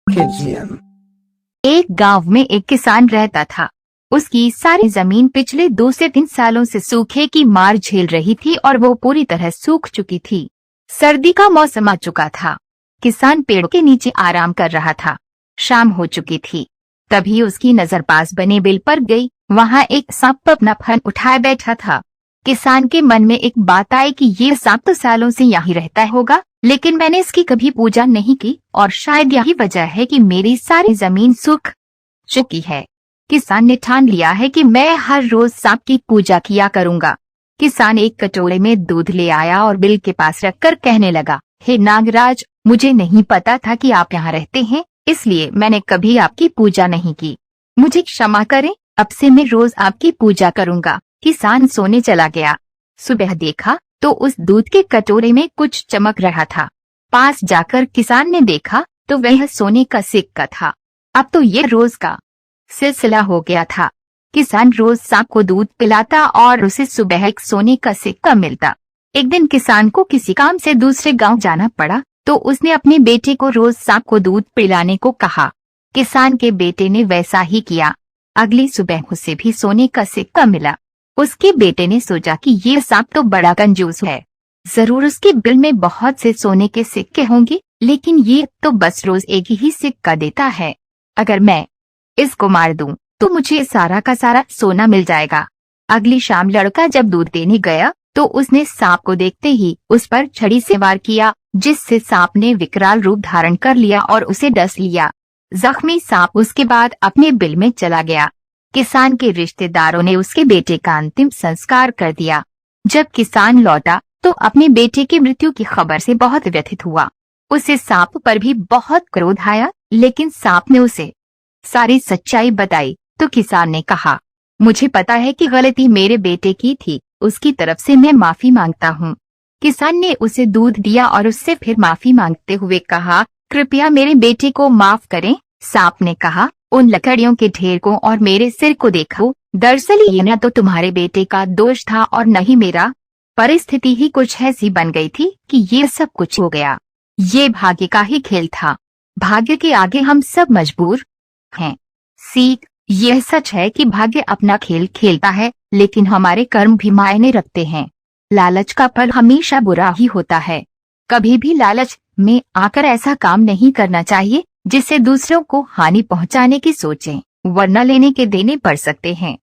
KGM। एक गांव में एक किसान रहता था। उसकी सारी जमीन पिछले 2 से 3 सालों से सूखे की मार झेल रही थी और वो पूरी तरह सूख चुकी थी। सर्दी का मौसम आ चुका था। किसान पेड़ के नीचे आराम कर रहा था। शाम हो चुकी थी। तभी उसकी नजर पास बने बिल पर गई। वहां एक सांप अपना फन उठाए बैठा था। किसान के मन में एक बात आई कि ये सांप तो सालों से यहीं रहता होगा, लेकिन मैंने इसकी कभी पूजा नहीं की और शायद यही वजह है कि मेरी सारी जमीन सूख चुकी है। किसान ने ठान लिया है कि मैं हर रोज सांप की पूजा किया करूंगा। किसान एक कटोरे में दूध ले आया और बिल के पास रखकर कहने लगा, हे नागराज, मुझे नहीं पता था कि आप यहाँ रहते हैं, इसलिए मैंने कभी आपकी पूजा नहीं की। मुझे क्षमा करें, अब से मैं रोज आपकी पूजा करूंगा। किसान सोने चला गया। सुबह देखा तो उस दूध के कटोरे में कुछ चमक रहा था। पास जाकर किसान ने देखा तो वह सोने का सिक्का था। अब तो ये रोज का सिलसिला हो गया था। किसान रोज सांप को दूध पिलाता और उसे सुबह एक सोने का सिक्का मिलता। एक दिन किसान को किसी काम से दूसरे गांव जाना पड़ा तो उसने अपने बेटे को रोज सांप को दूध पिलाने को कहा। किसान के बेटे ने वैसा ही किया। अगली सुबह उसे भी सोने का सिक्का मिला। उसके बेटे ने सोचा कि ये सांप तो बड़ा कंजूस है, जरूर उसके बिल में बहुत से सोने के सिक्के होंगे, लेकिन ये तो बस रोज एक ही सिक्का देता है। अगर मैं इसको मार दूं तो मुझे सारा का सारा सोना मिल जाएगा। अगली शाम लड़का जब दूध देने गया तो उसने सांप को देखते ही उस पर छड़ी से वार किया, जिससे सांप ने विकराल रूप धारण कर लिया और उसे डस लिया। जख्मी सांप उसके बाद अपने बिल में चला गया। किसान के रिश्तेदारों ने उसके बेटे का अंतिम संस्कार कर दिया। जब किसान लौटा तो अपने बेटे की मृत्यु की खबर से बहुत व्यथित हुआ। उसे सांप पर भी बहुत क्रोध आया, लेकिन सांप ने उसे सारी सच्चाई बताई तो किसान ने कहा, मुझे पता है कि गलती मेरे बेटे की थी, उसकी तरफ से मैं माफी मांगता हूँ। किसान ने उसे दूध दिया और उससे फिर माफी मांगते हुए कहा, कृपया मेरे बेटे को माफ करें। सांप ने कहा, उन लकड़ियों के ढेर को और मेरे सिर को देखो, दरअसल ये न तो तुम्हारे बेटे का दोष था और न ही मेरा। परिस्थिति ही कुछ ऐसी बन गई थी कि ये सब कुछ हो गया। ये भाग्य का ही खेल था। भाग्य के आगे हम सब मजबूर हैं। सीख यह सच है कि भाग्य अपना खेल खेलता है, लेकिन हमारे कर्म भी मायने रखते हैं। लालच का फल हमेशा बुरा ही होता है। कभी भी लालच में आकर ऐसा काम नहीं करना चाहिए जिससे दूसरों को हानि पहुंचाने की सोचें, वरना लेने के देने पड़ सकते हैं।